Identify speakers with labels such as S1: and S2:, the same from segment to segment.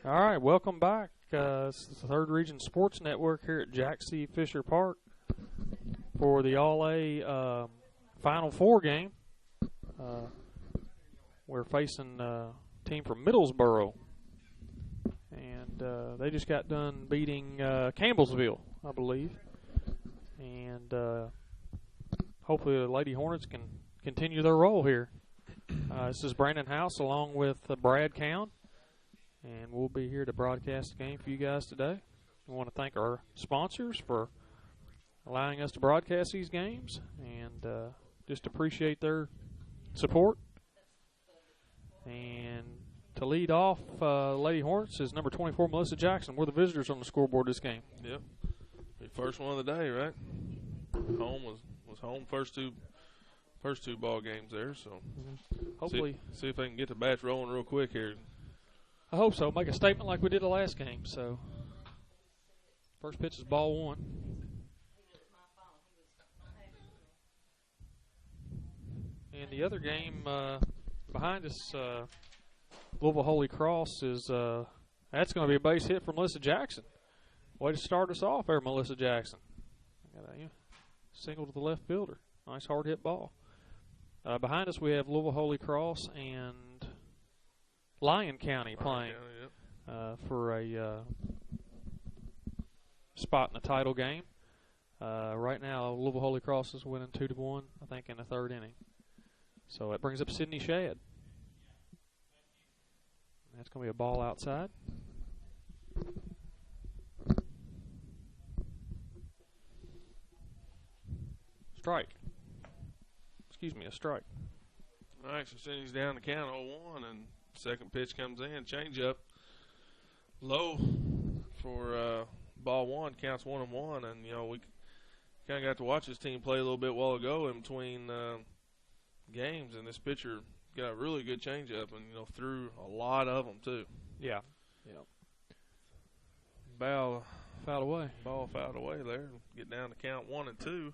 S1: All right, welcome back. It's the Third Region Sports Network here at Jack C. Fisher Park for the All-A Final Four game. We're facing a team from Middlesboro, and they just got done beating Campbellsville, I believe. And hopefully the Lady Hornets can continue their role here. This is Brandon House along with Brad Cowan. And we'll be here to broadcast the game for you guys today. We want to thank our sponsors for allowing us to broadcast these games and just appreciate their support. And to lead off Lady Hornets is number 24, Melissa Jackson. We're the visitors on the scoreboard this game.
S2: Yep. The first one of the day, right? Home was home first two ball games there. So
S1: hopefully
S2: see if they can get the bats rolling real quick here.
S1: I hope so. Make a statement like we did the last game. So, first pitch is ball one. And the other game behind us, Louisville Holy Cross, is that's going to be a base hit from Melissa Jackson. Way to start us off there, Melissa Jackson. Got a single to the left fielder. Nice hard hit ball. Behind us, we have Louisville Holy Cross and Lyon County playing for a spot in the title game. Right now, Louisville Holy Cross is winning 2-1, I think, in the third inning. So that brings up Sydney Shad. That's going to be a ball outside. Strike. Excuse me, a strike.
S2: All right, so Sydney's down the count 0-1, and second pitch comes in, change up, low for ball one, counts 1-1, and we kind of got to watch this team play a little bit while ago in between games, and this pitcher got a really good change up, and threw a lot of them too.
S1: Yeah.
S2: Ball
S1: fouled away.
S2: Ball fouled away there. Get down to count 1 and 2.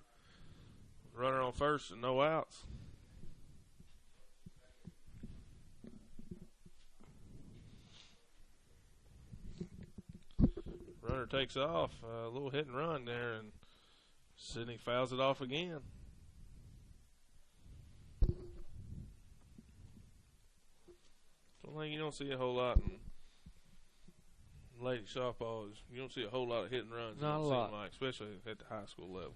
S2: Runner on first and no outs. Runner takes off, a little hit and run there, and Sydney fouls it off again. One thing you don't see a whole lot in lady softball is you don't see a whole lot of hit and runs.
S1: Not a lot.
S2: Especially at the high school level.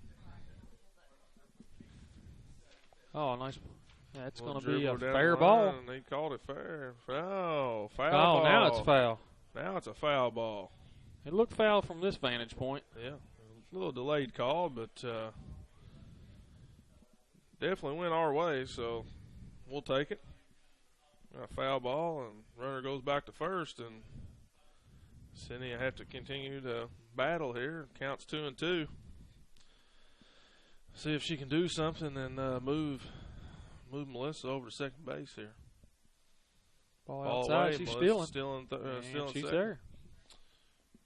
S1: Oh, nice. That's going to be a fair ball.
S2: And they called it fair. Foul
S1: Oh,
S2: ball.
S1: now it's foul.
S2: Now it's a foul ball.
S1: It looked foul from this vantage point.
S2: Yeah, a little delayed call, but definitely went our way, so we'll take it. A foul ball, and runner goes back to first, and Sydney will have to continue to battle here. Counts 2 and 2. See if she can do something and move Melissa over to second base here.
S1: Ball outside,
S2: away.
S1: she's
S2: Melissa's
S1: stealing.
S2: Still in
S1: She's
S2: second.
S1: there.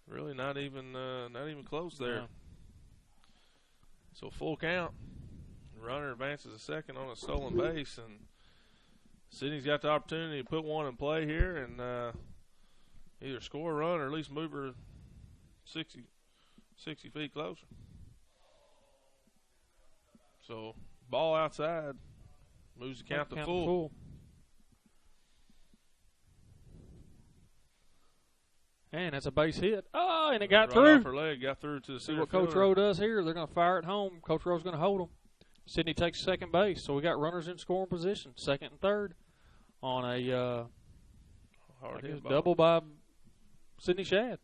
S2: Really not even close there.
S1: No.
S2: So full count. Runner advances a second on a stolen base, and Sydney's got the opportunity to put one in play here and either score a run or at least move her 60 feet closer. So ball outside, moves the count to full.
S1: And that's a base hit. Oh, and it got
S2: right
S1: through.
S2: Off her leg, got through to the
S1: See
S2: center
S1: what Coach
S2: fielder.
S1: Rowe does here. They're going to fire it home. Coach Rowe's going to hold them. Sydney takes second base, so we got runners in scoring position, second and third, on a double by Sydney Shad.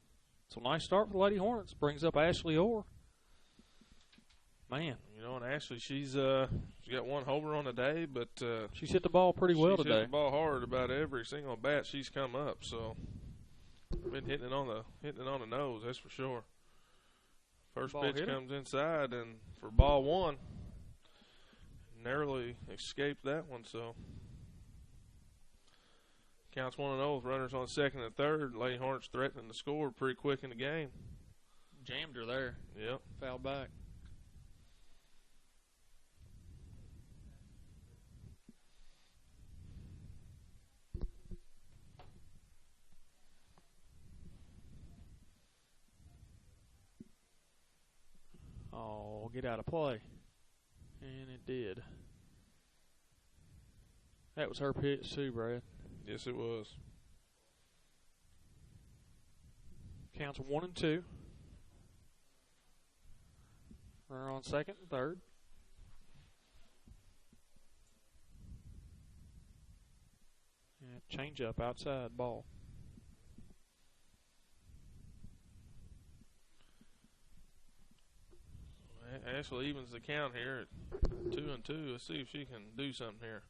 S1: So nice start for the Lady Hornets. Brings up Ashley Orr. Man.
S2: And Ashley, she's got one homer on the day, but
S1: she's hit the ball pretty well
S2: she's
S1: today.
S2: hit the ball hard about every single bat she's come up. So been hitting it on the nose, that's for sure. First pitch comes inside, and for ball one, narrowly escaped that one. So counts 1-0 with runners on second and third. Lady Hornets threatening to score pretty quick in the game.
S1: Jammed her there.
S2: Yep.
S1: Fouled back. get out of play. And it did. That was her pitch too, Brad.
S2: Yes, it was.
S1: Counts 1-2. Runner on second and third. And change up outside ball.
S2: Ashley evens the count here at 2-2. Let's see if she can do something here.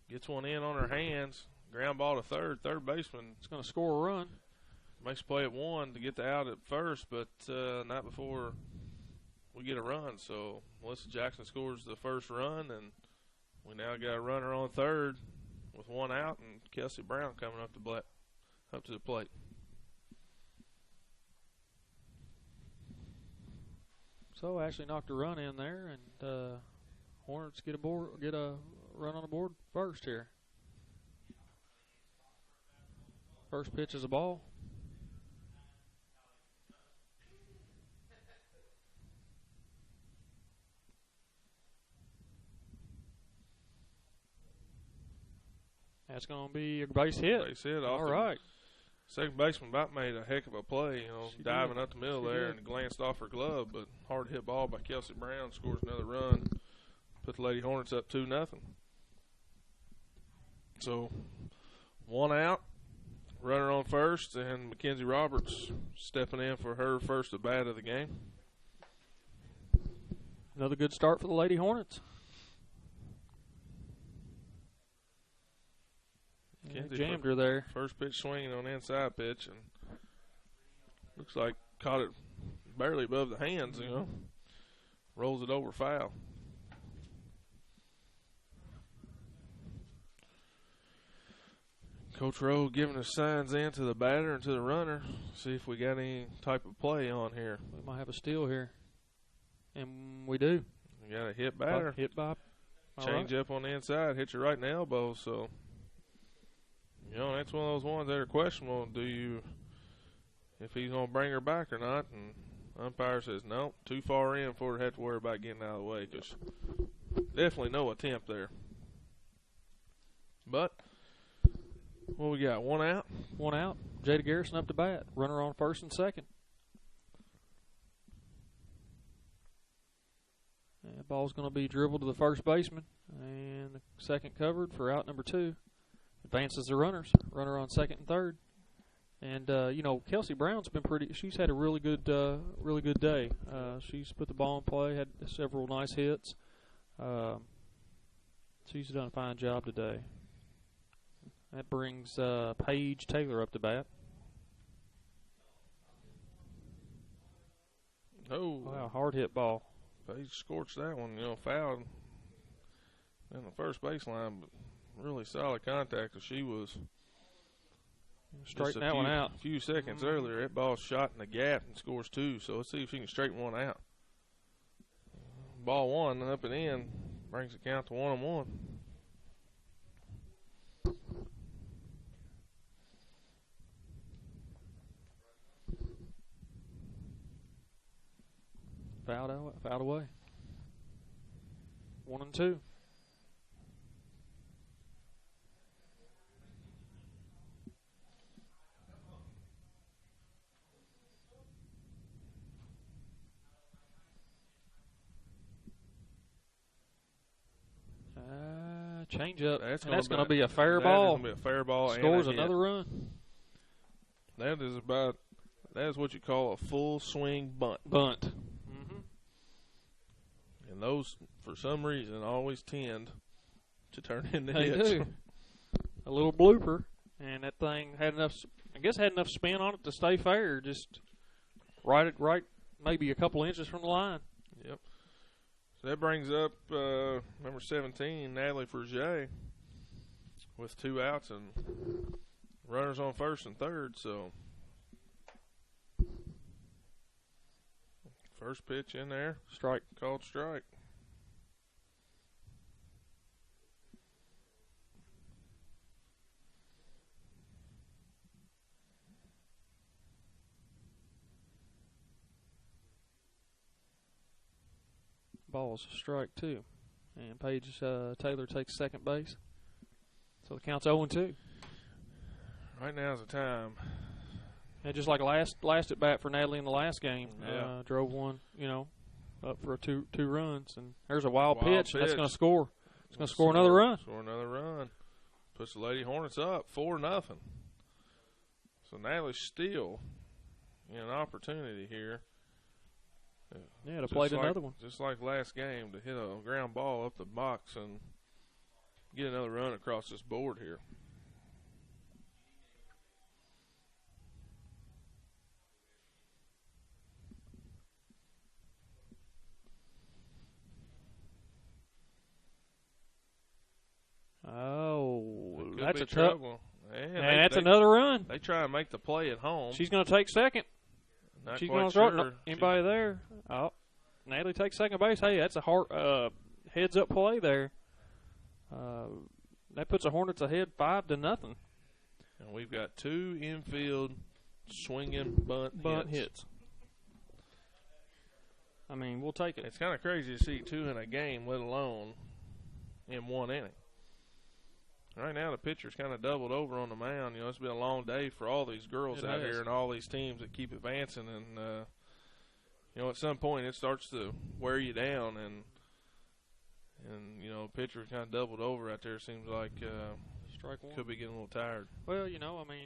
S2: Gets one in on her hands. Ground ball to third. Third baseman.
S1: It's going to score a run.
S2: Makes a play at one to get the out at first, but not before we get a run. So Melissa Jackson scores the first run, and we now got a runner on third with one out, and Kelsey Brown coming up to the plate.
S1: So Ashley knocked a run in there, and Hornets get a run on the board first here. First pitch is a ball. That's going to be a base hit.
S2: Base hit.
S1: All right.
S2: Second baseman about made a heck of a play, diving up the middle there
S1: did.
S2: and glanced off her glove, but hard hit ball by Kelsey Brown, scores another run, put the Lady Hornets up 2-0. So, one out, runner on first, and Mackenzie Roberts stepping in for her first at bat of the game.
S1: Another good start for the Lady Hornets. Jammed her there.
S2: First pitch swinging on the inside pitch, and looks like caught it barely above the hands, rolls it over foul. Coach Rowe giving us signs in to the batter and to the runner. See if we got any type of play on here.
S1: We might have a steal here. And we do.
S2: We got a hit batter.
S1: Hit by.
S2: Change up on the inside. Hit you right in the elbow, so... that's one of those ones that are questionable. If he's going to bring her back or not? And umpire says, no, too far in for her to have to worry about getting out of the way. Because definitely no attempt there. But, what we got? One out?
S1: One out. Jada Garrison up to bat. Runner on first and second. That ball's going to be dribbled to the first baseman. And the second covered for out number 2. Advances the runners. Runner on second and third. And, Kelsey Brown's been she's had a really good day. She's put the ball in play, had several nice hits. She's done a fine job today. That brings Paige Taylor up to bat.
S2: Oh.
S1: Wow, hard hit ball.
S2: Paige scorched that one, fouled in the first baseline, but really solid contact. She was
S1: straighten that one out.
S2: A few seconds earlier, that ball shot in the gap and scores 2. So let's see if she can straighten one out. Ball 1 up and in brings the count to 1-1.
S1: Fouled away. 1-2. Change up. That's going to be a fair ball.
S2: That's going to be a fair ball.
S1: Scores another run.
S2: That is what you call a full swing bunt.
S1: Mm-hmm.
S2: And those, for some reason, always tend to turn into
S1: hits.
S2: They
S1: do. A little blooper, and that thing had enough spin on it to stay fair. Just right, maybe a couple inches from the line.
S2: Yep. So that brings up number 17, Natalie Forget, with 2 outs and runners on first and third. So first pitch in there,
S1: strike,
S2: called strike.
S1: Ball's a strike, too. And Paige Taylor takes second base. So the count's 0-2.
S2: Right now's the time.
S1: And just like last at bat for Natalie in the last game,
S2: Yeah.
S1: drove one, up for two runs. And there's a wild pitch, and that's going to score. It's going to score another run.
S2: Score another run. Puts the Lady Hornets up 4-0. So Natalie's still in an opportunity here.
S1: Yeah, to play another one.
S2: Just like last game, to hit a ground ball up the box and get another run across this board here.
S1: Oh, that's a tough.
S2: Trouble.
S1: And that's another run.
S2: They try and make the play at home.
S1: She's going to take second.
S2: Not
S1: She's
S2: quite
S1: going to throw
S2: sure.
S1: it. Anybody there? Oh, Natalie takes second base. Hey, that's a hard heads-up play there. That puts the Hornets ahead 5-0.
S2: And we've got two infield swinging bunt
S1: hits. I mean, we'll take it.
S2: It's kind of crazy to see two in a game, let alone in one inning. Right now, the pitcher's kind of doubled over on the mound. It's been a long day for all these girls out here and all these teams that keep advancing. And, at some point it starts to wear you down. And pitcher's kind of doubled over out there. Seems like
S1: strike one.
S2: Could be getting a little tired.
S1: Well,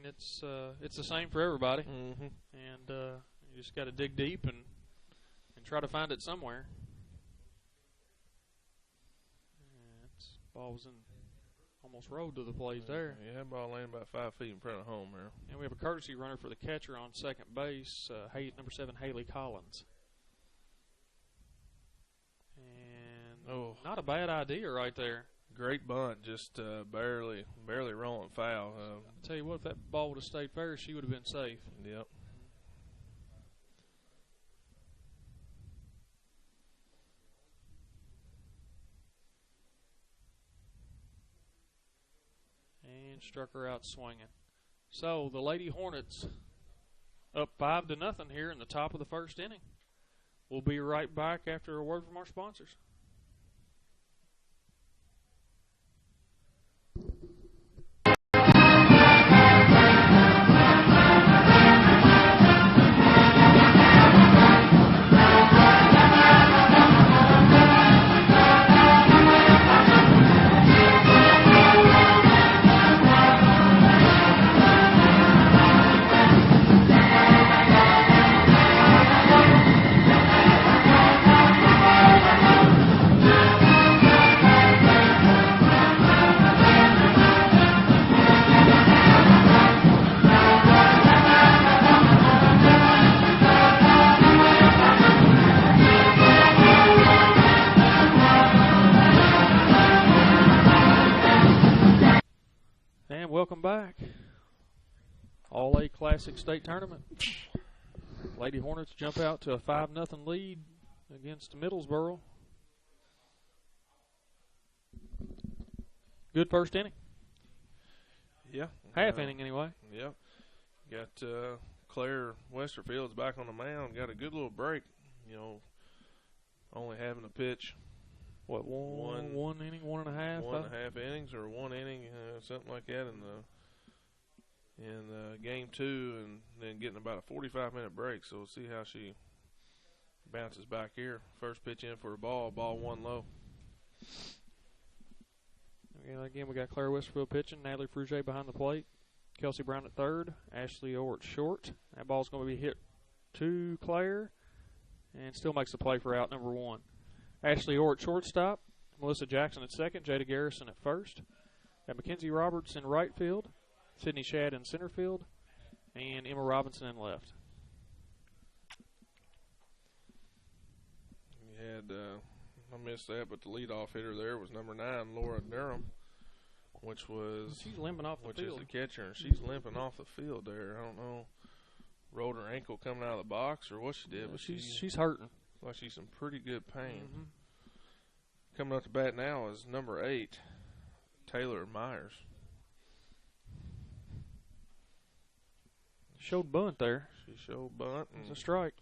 S1: it's the same for everybody.
S2: Mm-hmm.
S1: And you just got to dig deep and try to find it somewhere. Ball was in. Almost rode to the plate there.
S2: Yeah, that ball landed about 5 feet in front of home there.
S1: And we have a courtesy runner for the catcher on second base, number 7, Haley Collins. And not a bad idea right there.
S2: Great bunt, just barely rolling foul.
S1: I'll tell you what, if that ball would have stayed fair, she would have been safe.
S2: Yep.
S1: And struck her out swinging. So the Lady Hornets up 5-0 here in the top of the first inning. We'll be right back after a word from our sponsors. Welcome back. All-A Classic State Tournament. Lady Hornets jump out to a 5-0 lead against Middlesboro. Good first inning.
S2: Yeah.
S1: Half inning anyway.
S2: Yep. Got Claire Westerfield's back on the mound. Got a good little break. Only having to pitch.
S1: What, one inning, 1.5?
S2: 1.5 innings or 1 inning, something like that in game 2, and then getting about a 45-minute break. So we'll see how she bounces back here. First pitch in for a ball 1 low.
S1: Again, we got Claire Westfield pitching, Natalie Frugier behind the plate, Kelsey Brown at third, Ashley Orr at short. That ball's going to be hit to Claire and still makes the play for out number 1. Ashley Orr at shortstop, Melissa Jackson at second, Jada Garrison at first. Got Mackenzie Roberts in right field, Sydney Shad in center field, and Emma Robinson in left.
S2: You had, I missed that, but the leadoff hitter there was number 9, Laura Durham,
S1: she's limping off the field.
S2: Which is the catcher, and she's limping off the field there. I don't know, rolled her ankle coming out of the box or what she did, but
S1: she's hurting.
S2: Like she's in pretty good pain.
S1: Mm-hmm.
S2: Coming up to bat now is number 8, Taylor Myers.
S1: Showed bunt there.
S2: She showed bunt.
S1: It's a strike.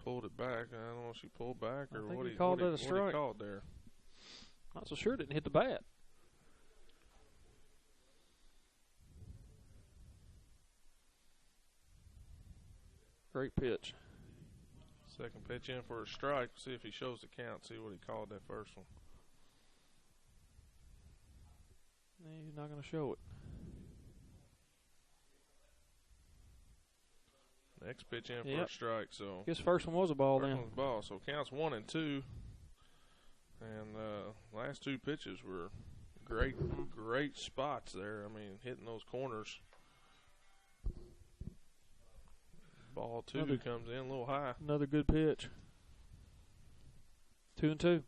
S2: pulled it back. I don't know if she pulled back or
S1: I think
S2: what
S1: he called that a strike.
S2: What he called there.
S1: Not so sure. Didn't hit the bat. Great pitch.
S2: Second pitch in for a strike. See if he shows the count. See what he called that first one.
S1: He's not going to show it.
S2: Next pitch in for a strike. So
S1: guess first one was a ball then.
S2: First one's a ball. So counts 1 and 2. And last two pitches were great spots there. I mean, hitting those corners. Ball 2 comes in a little high.
S1: Another good pitch. 2 and 2.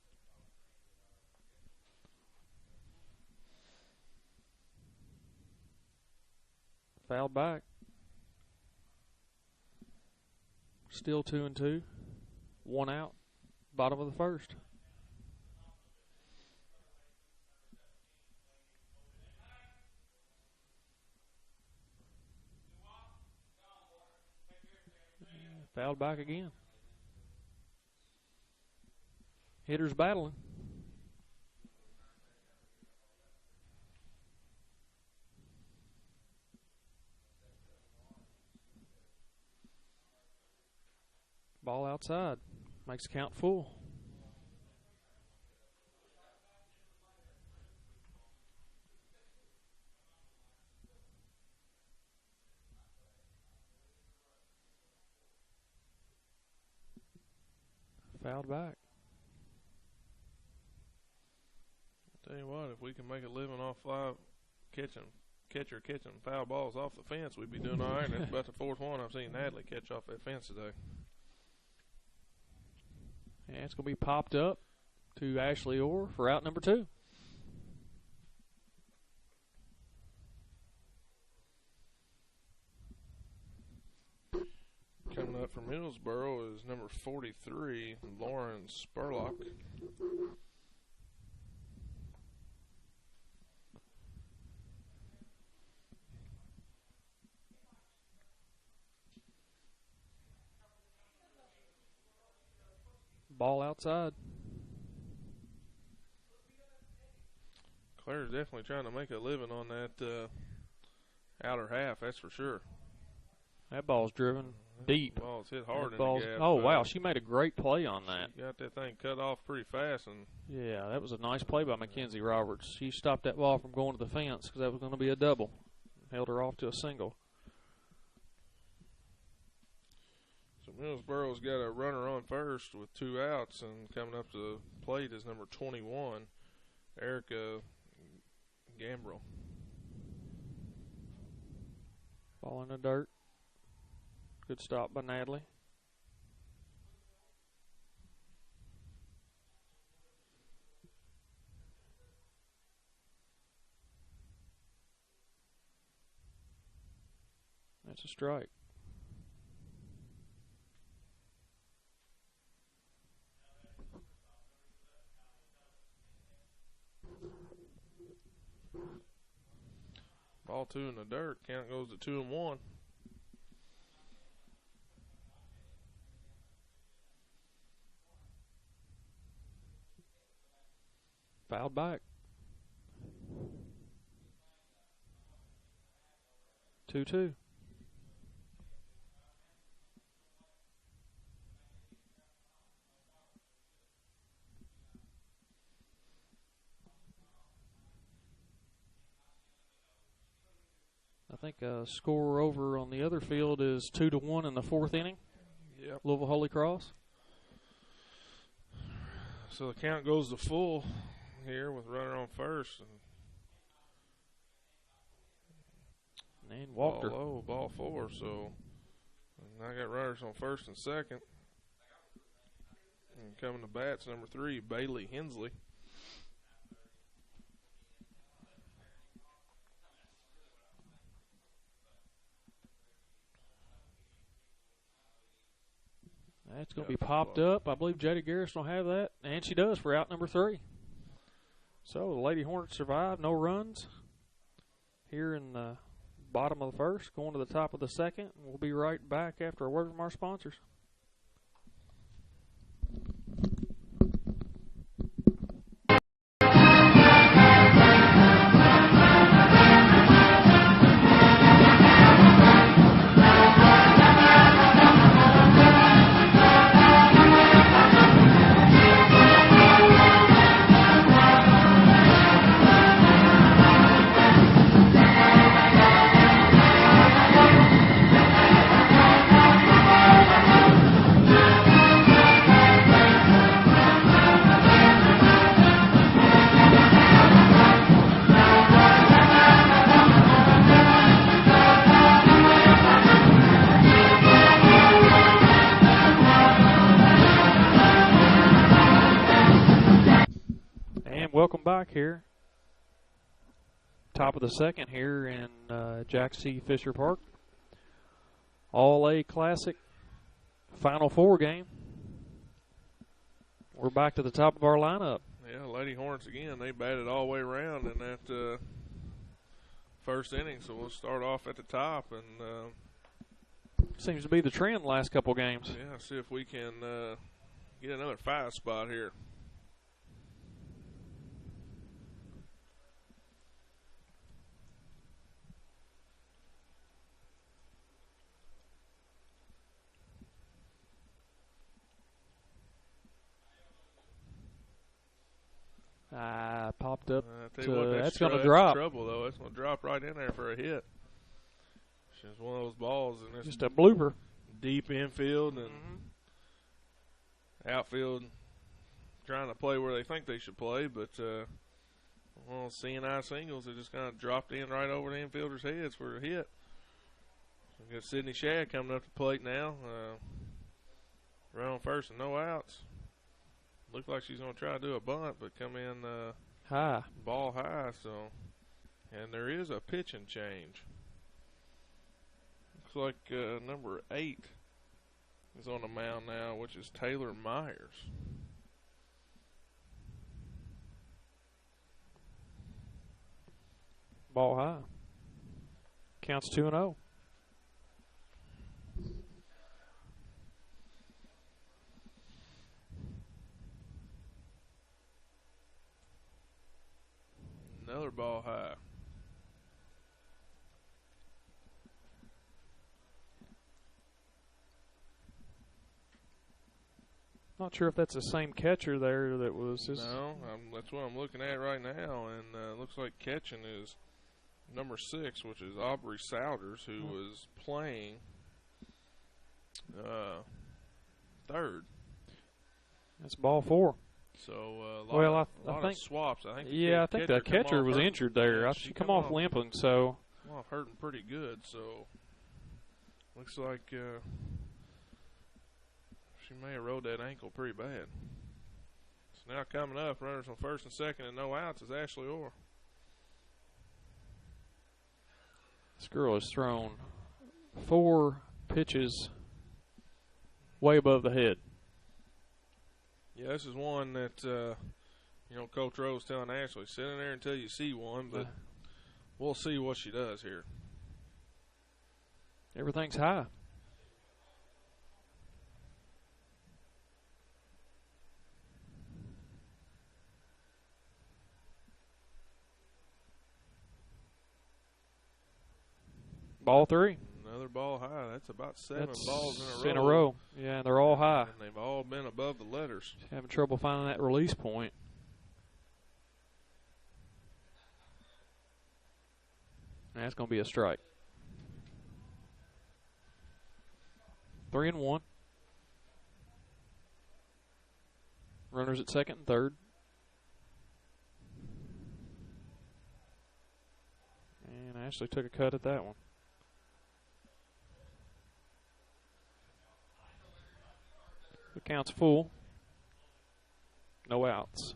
S1: Fouled back. Still 2 and 2. 1 out. Bottom of the first. Fouled back again. Hitters battling. Ball outside. Makes the count full. Fouled back.
S2: Tell you what, if we can make a living off catcher catching foul balls off the fence, we'd be doing all right. And that's about the fourth one I've seen Natalie catch off that fence today.
S1: And it's going to be popped up to Ashley Orr for out number 2.
S2: Coming up from Middlesboro is number 43, Lauren Spurlock.
S1: Ball outside.
S2: Claire's definitely trying to make a living on that outer half, that's for sure.
S1: That ball's driven deep.
S2: The ball's hit hard in the gap.
S1: Oh, wow, she made a great play on that.
S2: She got that thing cut off pretty fast. And
S1: yeah, that was a nice play by Mackenzie Roberts. She stopped that ball from going to the fence because that was going to be a double. Held her off to a single.
S2: So Middlesboro's got a runner on first with 2 outs, and coming up to the plate is number 21, Erica Gambrell.
S1: Ball in the dirt. Good stop by Natalie. That's a strike.
S2: Ball 2 in the dirt. Count goes to 2 and 1.
S1: Fouled back. 2-2. I think score over on the other field is 2-1 in the 4th inning.
S2: Yep.
S1: Louisville Holy Cross.
S2: So the count goes to full here with runner on first.
S1: And walked her.
S2: Ball low, ball 4. So and I got runners on first and second. And coming to bats, number 3, Bailey Hensley.
S1: That's going to be popped up. I believe Jada Garrison will have that, and she does for out number 3. So the Lady Hornets survive, no runs here in the bottom of the first, going to the top of the second. We'll be right back after a word from our sponsors. strike here. Top of the second here in Jack C. Fisher Park. All-A Classic Final Four game. We're back to the top of our lineup.
S2: Yeah, Lady Hornets again. They batted all the way around in that first inning, so we'll start off at the top and
S1: seems to be the trend last couple games.
S2: Yeah, see if we can get another 5 spot here.
S1: Popped up.
S2: That's
S1: going to drop.
S2: Trouble though. It's going to drop right in there for a hit. It's just one of those balls, and it's
S1: just a blooper.
S2: Deep infield and outfield, trying to play where they think they should play, but CNI singles, they just kind of dropped in right over the infielder's heads for a hit. We got Sydney Shad coming up to the plate now. Run on first and no outs. Looked like she's going to try to do a bunt, but come in
S1: high.
S2: Ball high. So, and there is a pitching change. Looks like number 8 is on the mound now, which is Taylor Myers.
S1: Ball high. Counts 2-0.
S2: Another ball high.
S1: Not sure if that's the same catcher there that was just.
S2: No, that's what I'm looking at right now, and looks like catching is number 6, which is Aubrey Souders, who was playing third.
S1: That's ball 4.
S2: So a lot
S1: I think
S2: of swaps. I think
S1: I think the catcher was injured there.
S2: Yeah,
S1: she come off limping, so
S2: off hurting pretty good. So looks like she may have rolled that ankle pretty bad. So now coming up, runners on first and second and no outs is Ashley Orr.
S1: This girl has thrown 4 pitches way above the head.
S2: Yeah, this is one that, Coach Rose telling Ashley, sit in there until you see one, but we'll see what she does here.
S1: Everything's high. Ball 3.
S2: Another ball high. That's about 7 balls
S1: in a row. Yeah, they're all high.
S2: And they've all been above the letters.
S1: Having trouble finding that release point. That's going to be a strike. 3-1. Runners at second and third. And Ashley took a cut at that one. The count's full. No outs.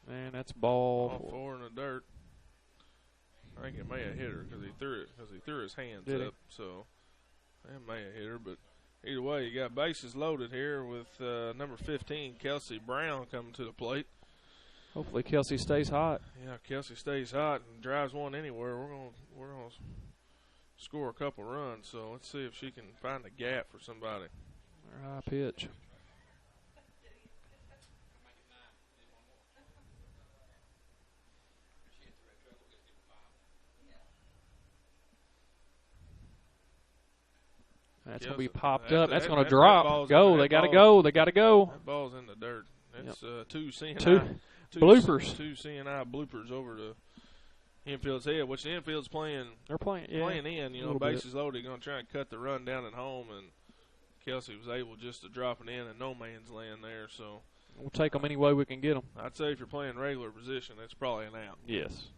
S1: And that's ball
S2: 4 in the dirt. I think it may have hit her because he threw his hands
S1: Did
S2: up. So it may have hit her, but either way, you got bases loaded here with number 15, Kelsey Brown, coming to the plate.
S1: Hopefully Kelsey stays hot.
S2: Yeah, Kelsey stays hot and drives one anywhere. We're gonna score a couple runs. So let's see if she can find a gap for somebody.
S1: High pitch. That's going to be popped up. That's going to drop. Go. They got to go. They got to go.
S2: That ball's in the dirt. That's two CNI.
S1: Two bloopers.
S2: Two CNI bloopers over the infield's head, which the infield's playing.
S1: They're playing in.
S2: Bases loaded. Going to try and cut the run down at home, and Kelsey was able just to drop it in no man's land there. So
S1: we'll take them any way we can get them.
S2: I'd say if you're playing regular position, that's probably an out.
S1: Yes.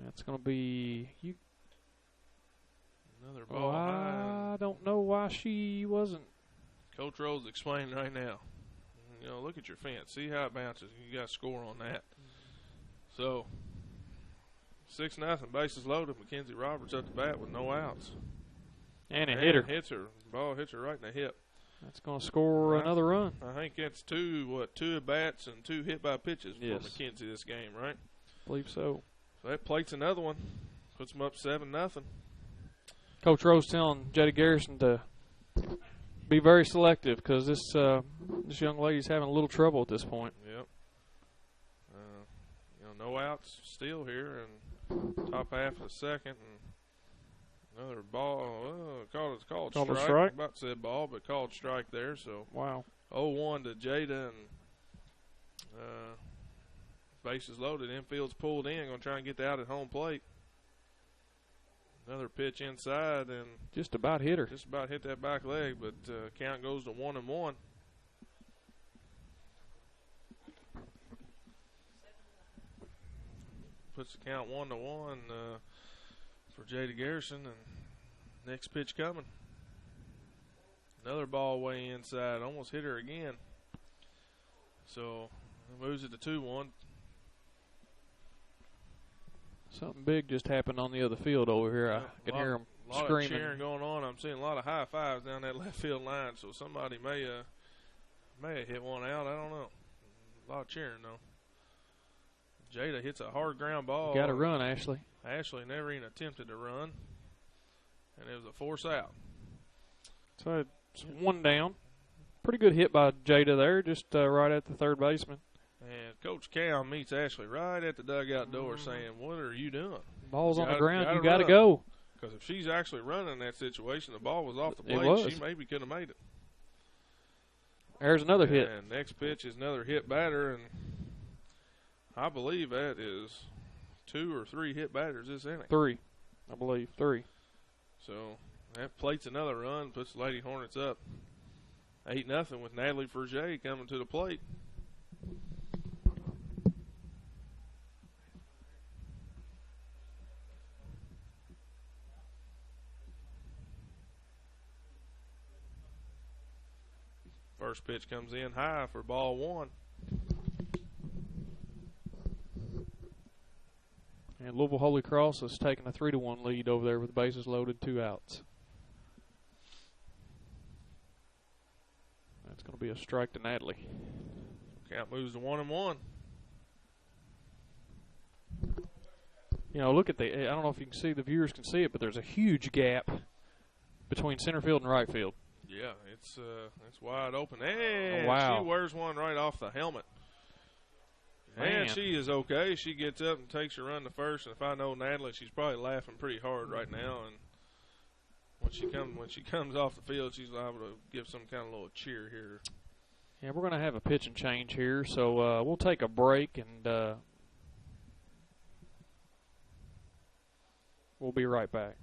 S1: That's going to be
S2: Another ball high.
S1: I don't know why she wasn't.
S2: Coach Rose explaining right now. You know, look at your fence. See how it bounces. You got to score on that. So, 6-0, bases loaded. Mackenzie Roberts up the bat with no outs.
S1: And it hit her.
S2: Ball hits her right in the hip.
S1: That's going to score another run.
S2: I think it's two at bats and 2 hit by pitches
S1: Yes.
S2: for Mackenzie this game, right?
S1: I believe so.
S2: So that plates another one. Puts them up 7-0.
S1: Coach Rose telling Jada Garrison to be very selective because this young lady's having a little trouble at this point.
S2: Yep. No outs still here, and top half of the second, and another ball. Called strike. About to say ball, but called strike there. So
S1: wow.
S2: 0-1 to Jada, and bases loaded. Infield's pulled in. Going to try and get the out at home plate. Another pitch inside, and
S1: just about hit her.
S2: Just about hit that back leg, but count goes to 1-1. Puts the count 1-1 for Jada Garrison, and next pitch coming. Another ball way inside, almost hit her again. So it moves it to 2-1.
S1: Something big just happened on the other field over here. I can hear them screaming.
S2: A lot of cheering going on. I'm seeing a lot of high fives down that left field line. So somebody may have hit one out. I don't know. A lot of cheering though. Jada hits a hard ground ball.
S1: Got to run, Ashley.
S2: Ashley never even attempted to run, and it was a force out.
S1: So it's one down. Pretty good hit by Jada there, just right at the third baseman.
S2: And Coach Cal meets Ashley right at the dugout door saying, what are you doing?
S1: Ball's on the ground. You got to go.
S2: Because if she's actually running in that situation, the ball was off the plate. She maybe could have made it.
S1: There's another hit.
S2: And next pitch is another hit batter, and I believe that is 2 or 3 hit batters this inning.
S1: 3, I believe, 3.
S2: So that plates another run, puts the Lady Hornets up 8-0 with Natalie Ferget coming to the plate. First pitch comes in high for ball 1.
S1: And Louisville Holy Cross has taken a 3-1 lead over there with bases loaded, 2 outs. That's going to be a strike to Natalie.
S2: Count moves to 1-1.
S1: You know, look at I don't know if you can see, the viewers can see it, but there's a huge gap between center field and right field.
S2: Yeah, it's wide open. And
S1: wow.
S2: She wears one right off the helmet.
S1: Man.
S2: And she is okay. She gets up and takes a run to first. And if I know Natalie, she's probably laughing pretty hard right now. And when she comes off the field, she's liable to give some kind of little cheer here.
S1: Yeah, we're going to have a pitch and change here, so we'll take a break and we'll be right back.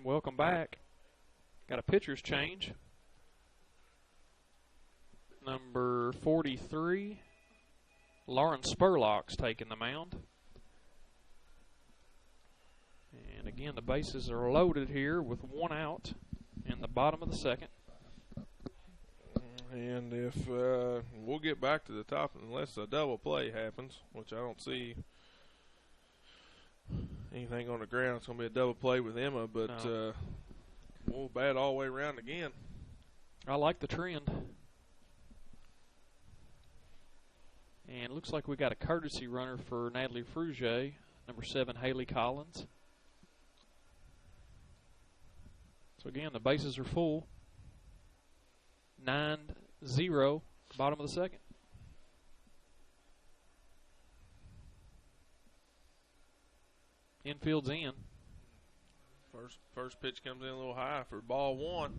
S1: Welcome back. Got a pitcher's change. Number 43, Lauren Spurlock's taking the mound. And again, the bases are loaded here with 1 out in the bottom of the second.
S2: And if we'll get back to the top unless a double play happens, which I don't see anything on the ground. It's going to be a double play with Emma, but we'll bat all the way around again.
S1: I like the trend. And it looks like we got a courtesy runner for Natalie Frugier, number 7, Haley Collins. So again, the bases are full. 9-0, bottom of the second. Infield's in.
S2: First pitch comes in a little high for ball 1.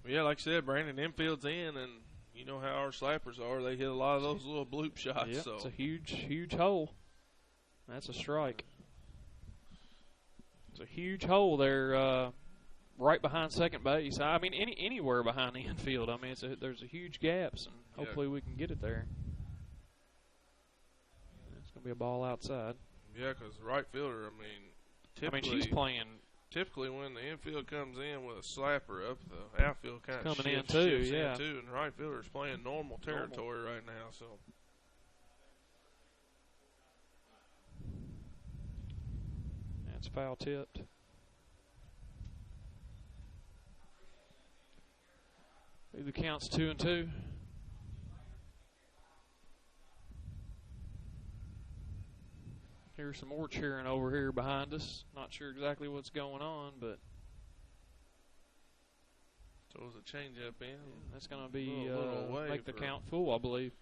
S2: But yeah, like I said, Brandon, infield's in, and you know how our slappers are. They hit a lot of those little bloop shots.
S1: Yep,
S2: so
S1: it's a huge hole. That's a strike. It's a huge hole there, right behind second base. I mean, anywhere behind the infield. I mean, there's a huge gaps, and hopefully we can get it there. It's going to be a ball outside.
S2: Yeah, because the right fielder,
S1: she's playing.
S2: Typically, when the infield comes in with a slapper up, the outfield kind of
S1: coming
S2: shifts
S1: in too,
S2: in
S1: yeah.
S2: too, and the right fielder's playing normal territory right now. So
S1: that's foul tipped. The count's 2-2. Here's some more cheering over here behind us. Not sure exactly what's going on, but
S2: throws a change-up in.
S1: That's going to be
S2: away
S1: make the count full, I believe.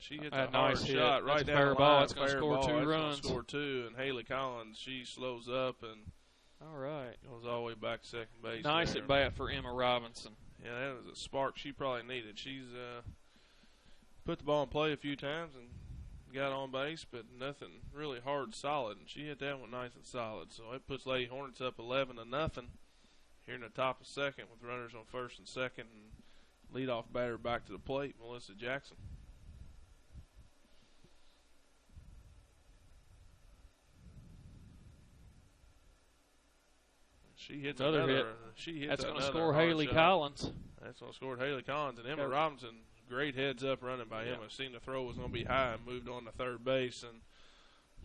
S2: She hits a hard shot right down
S1: fair
S2: the
S1: ball.
S2: line.
S1: It's going to score 2 runs.
S2: Score 2, and Haley Collins, she slows up and
S1: all right,
S2: goes all the way back to second base.
S1: Nice
S2: there.
S1: at bat for Emma Robinson.
S2: Yeah, that was a spark she probably needed. She's put the ball in play a few times and got on base, but nothing really hard solid. And she hit that one nice and solid. So it puts Lady Hornets up 11-0 here in the top of second with runners on first and second, and leadoff batter back to the plate, Melissa Jackson. She hits
S1: another hit.
S2: She hits
S1: That's going to
S2: another
S1: score
S2: hard
S1: Haley
S2: shot.
S1: Collins.
S2: That's going to score Haley Collins. And Emma Robinson, great heads up running by Emma. Seen the throw was going to be high and moved on to third base. And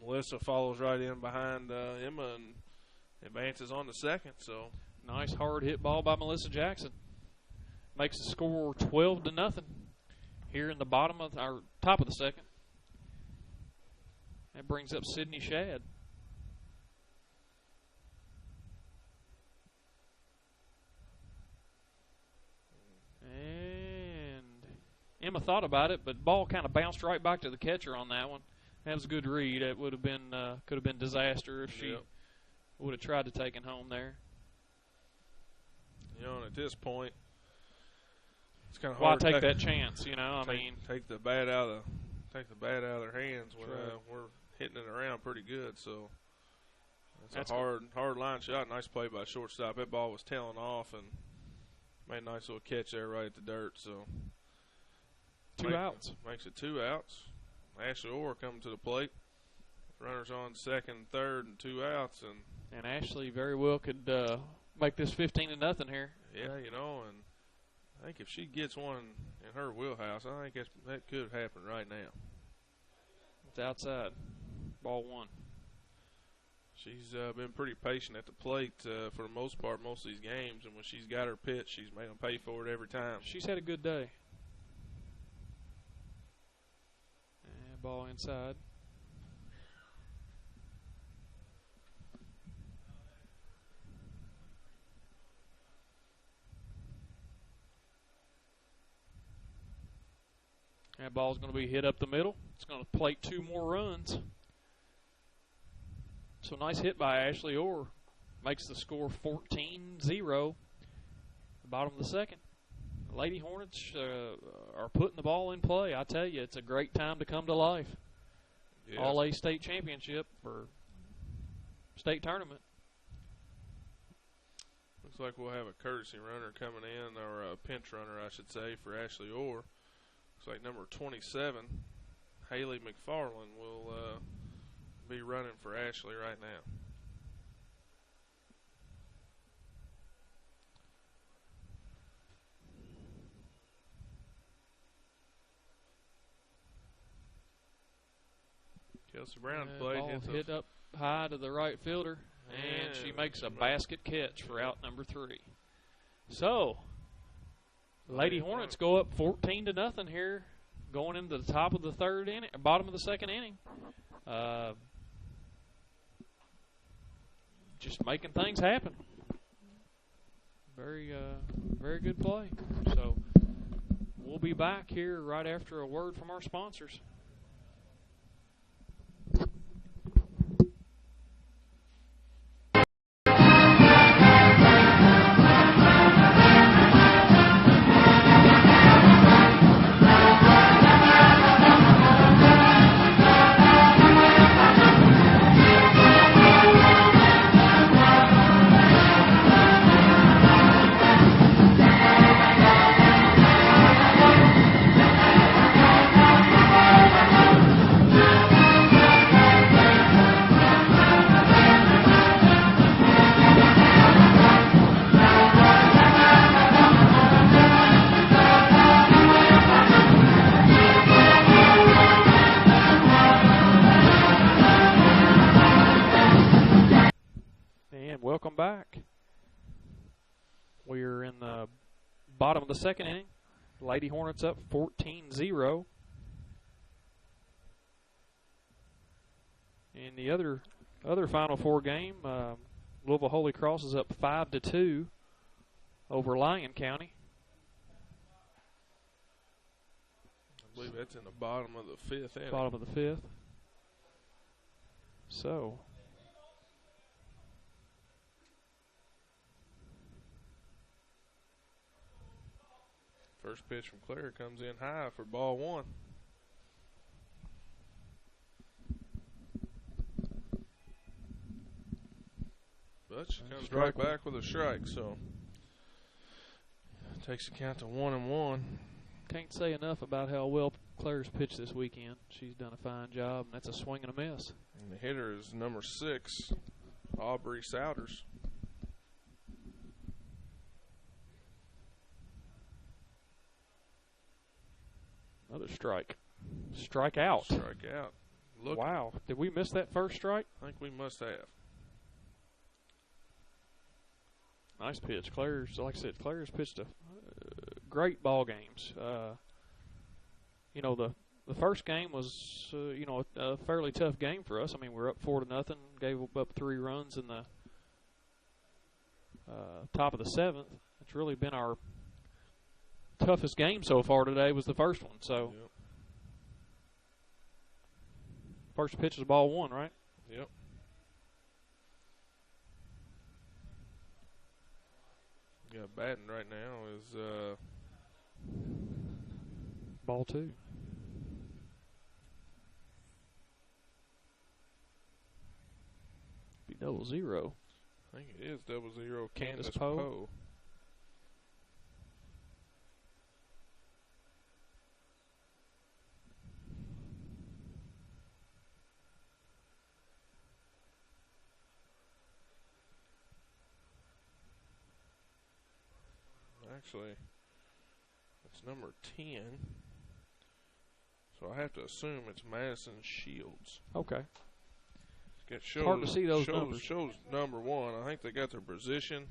S2: Melissa follows right in behind Emma and advances on to second. So
S1: nice hard hit ball by Melissa Jackson. Makes the score 12-0 here in the bottom of our top of the second. That brings up Sydney Shadd. And Emma thought about it, but ball kind of bounced right back to the catcher on that one. That was a good read. It would have been could have been disaster if she would have tried to take it home there.
S2: You know, and at this point, it's kind of
S1: why
S2: hard.
S1: Take that chance? You know,
S2: take the bat out of their hands when we're hitting it around pretty good. So that's a hard line shot. Nice play by shortstop. That ball was tailing off and made a nice little catch there right at the dirt. So
S1: 2 outs.
S2: Makes it 2 outs. Ashley Orr coming to the plate. Runners on second, third, and 2 outs.
S1: And Ashley very well could make this 15-0 here.
S2: Yeah, you know, and I think if she gets one in her wheelhouse, I think that could happen right now.
S1: It's outside. Ball 1.
S2: She's been pretty patient at the plate for the most part, most of these games, and when she's got her pitch, she's made them pay for it every time.
S1: She's had a good day. And ball inside. That ball's going to be hit up the middle. It's going to plate 2 more runs. So nice hit by Ashley Orr. Makes the score 14-0. The bottom of the second. The Lady Hornets are putting the ball in play. I tell you, it's a great time to come to life. Yes. All-A state championship for state tournament.
S2: Looks like we'll have a courtesy runner coming in, or a pinch runner, I should say, for Ashley Orr. Looks like number 27, Haley McFarland, will be running for Ashley right now. Kelsey Brown played.
S1: Hit up high to the right fielder. And she makes a basket catch for out number 3. So, Lady Hornets go up 14-0 here, going into the top of the third inning, bottom of the second inning. Just making things happen. Very good play. So, we'll be back here right after a word from our sponsors. Welcome back. We're in the bottom of the second inning. Lady Hornets up 14-0. In the other Final Four game, Louisville Holy Cross is up 5-2 over Lyon County.
S2: I believe that's in the bottom of the 5th inning.
S1: Bottom of the 5th. So,
S2: first pitch from Claire comes in high for ball 1. But she comes right back with a strike, so takes the count to 1-1.
S1: Can't say enough about how well Claire's pitched this weekend. She's done a fine job, and that's a swing and a miss.
S2: And the hitter is number 6, Aubrey Souders.
S1: Another strike. Strike out.
S2: Strike out. Look.
S1: Wow. Did we miss that first strike?
S2: I think we must have.
S1: Nice pitch. Claire's, like I said, Claire's pitched a great ball games. You know, the first game was, you know, a fairly tough game for us. I mean, we're up 4-0, gave up 3 runs in the top of the 7th. It's really been our toughest game so far today was the first one. So,
S2: yep.
S1: First pitch is ball 1, right?
S2: Yep. Got batting right now is
S1: ball 2. Be 0-0.
S2: I think it is 0-0.
S1: Candace
S2: Poe.
S1: Poe.
S2: Actually, it's number 10. So I have to assume it's Madison Shields.
S1: Okay.
S2: It shows,
S1: hard to see those numbers.
S2: Shows number 1. I think they got their position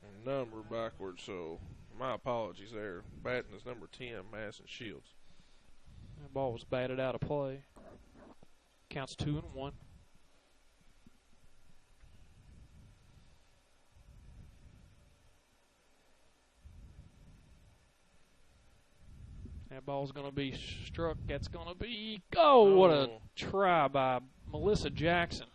S2: and number backwards, so my apologies there. Batting is number 10, Madison Shields.
S1: That ball was batted out of play. Counts 2-1. That ball's going to be struck. That's going to be... Oh, what a try by Melissa Jackson.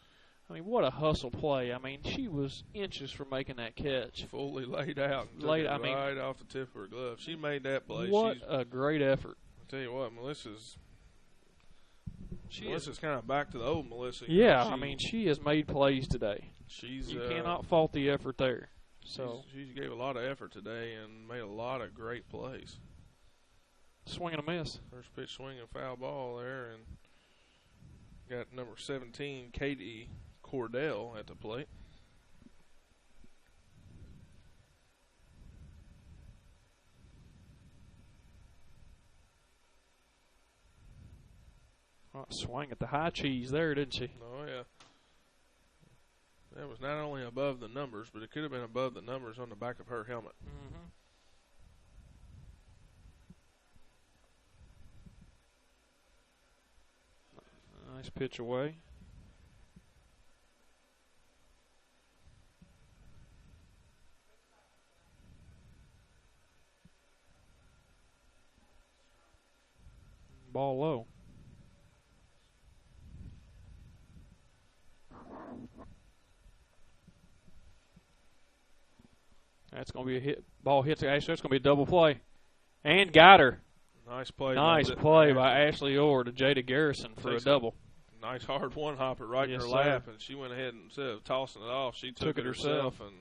S1: I mean, what a hustle play. I mean, she was inches from making that catch.
S2: Fully laid out. And right off the tip of her glove. She made that play.
S1: What a great effort.
S2: I'll tell you what, Melissa's kind of back to the old Melissa.
S1: Yeah, I mean, she has made plays today.
S2: You
S1: cannot fault the effort there. So
S2: she gave a lot of effort today and made a lot of great plays.
S1: Swing and a miss.
S2: First pitch swing and foul ball there, and got number 17, Katie Cordell, at the plate.
S1: Oh, swing at the high cheese there, didn't she?
S2: Oh, yeah. That was not only above the numbers, but it could have been above the numbers on the back of her helmet.
S1: Mm-hmm. Nice pitch away. Ball low. That's going to be a hit. Ball hits Ashley. That's going to be a double play. And got her.
S2: Nice play.
S1: Nice play by Ashley Orr to Jada Garrison for a double.
S2: Nice hard one hopper right in her lap, and she went ahead and instead of tossing it off, she took it herself and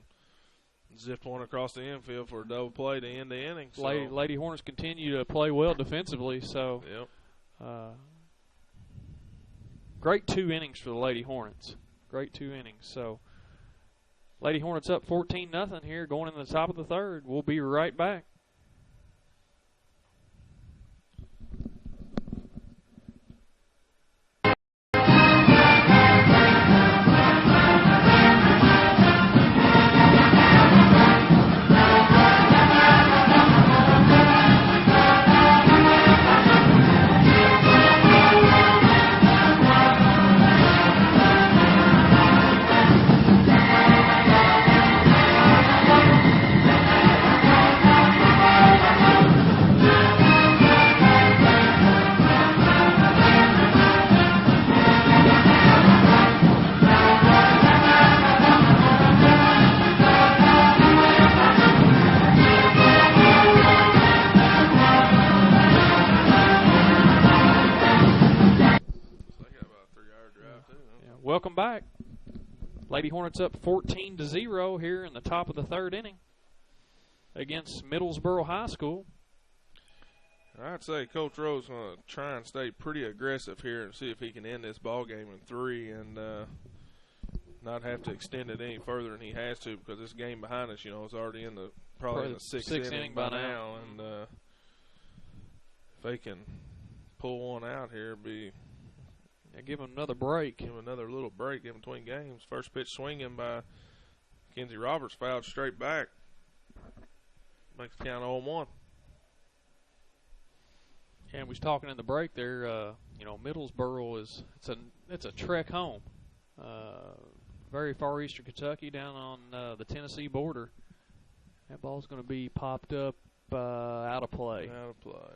S2: zipped one across the infield for a double play to end the inning. So.
S1: Lady Hornets continue to play well defensively, so great 2 innings for the Lady Hornets. Great 2 innings. So Lady Hornets up 14-0 here going in the top of the 3rd. We'll be right back. Welcome back. Lady Hornets up 14-0 here in the top of the 3rd inning against Middlesboro High School.
S2: I'd say Coach Rowe's going to try and stay pretty aggressive here and see if he can end this ball game in 3 and not have to extend it any further than he has to, because this game behind us, is already in the probably in the 6th inning by now. And if they can pull one out here, be.
S1: Yeah, give him another break.
S2: Give him another little break in between games. First pitch swinging by Mackenzie Roberts, fouled straight back. Makes the count 0-1.
S1: And we was talking in the break there. Middlesboro it's a trek home. Very far eastern Kentucky, down on the Tennessee border. That ball's going to be popped up out of play.
S2: Out of play.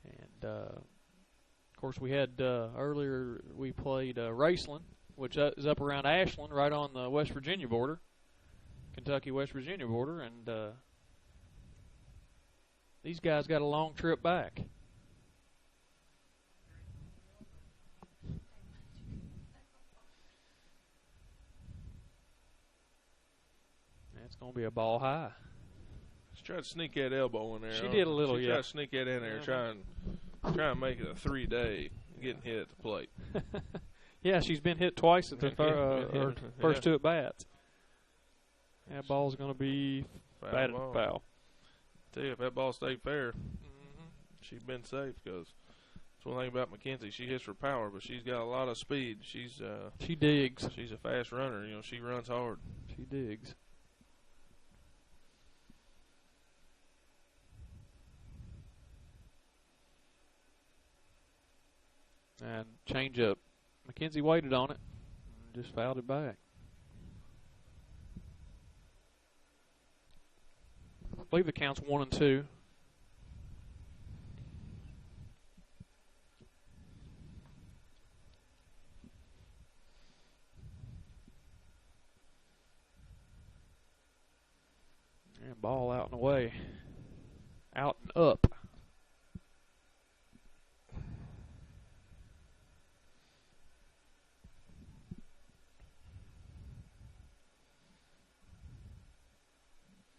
S1: And of course, we had earlier we played Raceland, which is up around Ashland, right on the West Virginia border, Kentucky-West Virginia border, and these guys got a long trip back. It's going to be a ball high.
S2: She tried to sneak that elbow in there.
S1: She did a little,
S2: She
S1: yeah.
S2: tried to sneak that in there, try and make it a 3-day getting hit at the plate.
S1: Yeah, she's been hit twice at the first 2 at bats. That ball's going to be batted foul.
S2: Tell you, if that ball stayed fair, she'd been safe, because that's one thing about Mackenzie. She hits for power, but she's got a lot of speed. She
S1: digs.
S2: She's a fast runner. She runs hard.
S1: She digs. And change up. Mackenzie waited on it and just fouled it back. I believe the count's 1-2. And ball out and away. Out and up.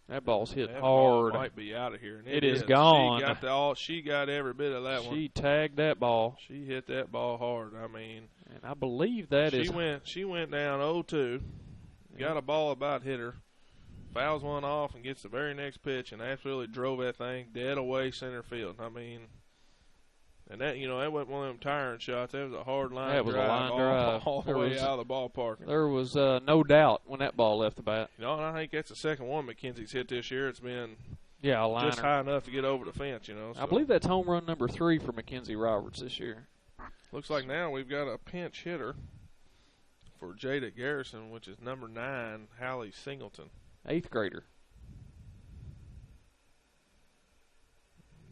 S1: That ball's hit hard.
S2: Ball might be out of here. And
S1: it is gone.
S2: She got every bit of that one.
S1: She tagged that ball.
S2: She hit that ball hard. I mean,
S1: and I believe that
S2: she went down 0-2. Got a ball about hit her. Fouls one off and gets the very next pitch and absolutely drove that thing dead away center field. I mean, And that, that wasn't one of them tiring shots. That was a hard line
S1: That was
S2: drive.
S1: a line drive.
S2: All the
S1: There
S2: way
S1: was-
S2: out of the ballpark.
S1: There was no doubt when that ball left the bat.
S2: And I think that's the second one McKenzie's hit this year. It's been
S1: Yeah, a liner.
S2: just high enough to get over the fence, So.
S1: I believe that's home run number 3 for Mackenzie Roberts this year.
S2: Looks like now we've got a pinch hitter for Jada Garrison, which is number 9, Hallie Singleton.
S1: 8th grader.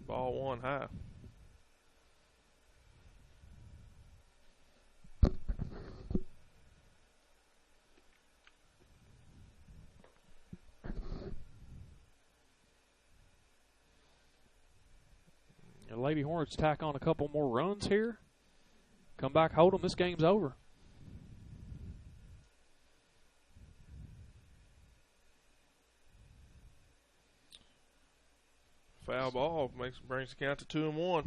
S2: Ball 1 high.
S1: The Lady Hornets tack on a couple more runs here. Come back, hold them. This game's over.
S2: Foul ball brings the count to 2-1.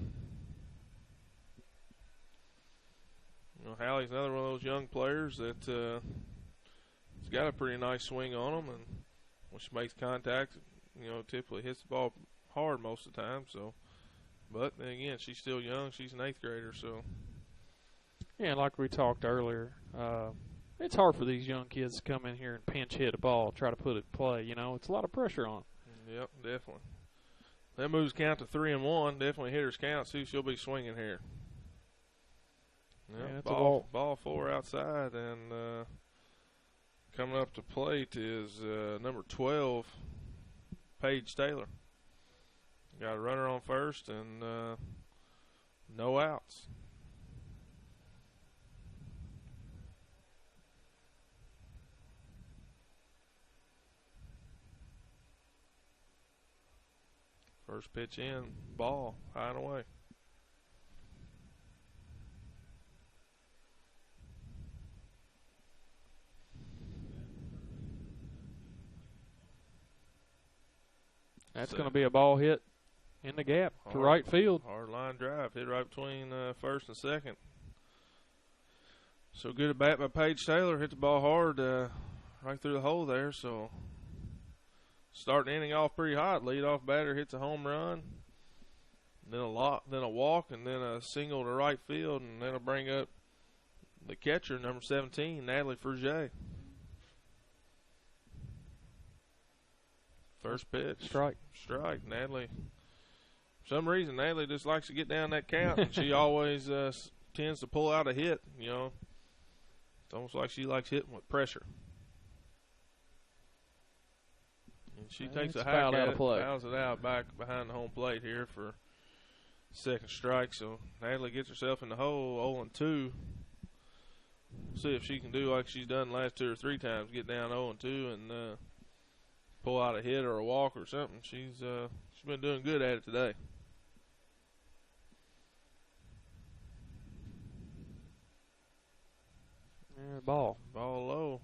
S2: Hallie's another one of those young players that has got a pretty nice swing on him, and when she makes contact, typically hits the ball hard most of the time. So, but then again, she's still young. She's an 8th grader, so.
S1: Yeah, and like we talked earlier, it's hard for these young kids to come in here and pinch hit a ball, try to put it in play. It's a lot of pressure on them.
S2: Yep, definitely. That moves count to 3-1. Definitely hitters count. See, she'll be swinging here. Yep,
S1: Yeah, it's
S2: ball 4 outside, and coming up to plate is number 12, Paige Taylor. Got a runner on first and no outs. First pitch in, ball, high and away.
S1: That's going to be a ball hit in the gap to right field.
S2: Hard line drive, hit right between first and second. So good at bat by Paige Taylor, hit the ball hard right through the hole there. So starting the inning off pretty hot. Leadoff batter hits a home run, then a walk, and then a single to right field, and that'll bring up the catcher, number 17, Natalie Frugé. First pitch.
S1: Strike.
S2: Natalie. For some reason, Natalie just likes to get down that count, and she always tends to pull out a hit. It's almost like she likes hitting with pressure. And she takes a hack at it, fouls it out back behind the home plate here for second strike. So Natalie gets herself in the hole, 0-2. See if she can do like she's done the last 2 or 3 times, get down 0-2 and pull out a hit or a walk or something. She's been doing good at it today.
S1: Yeah, ball
S2: low.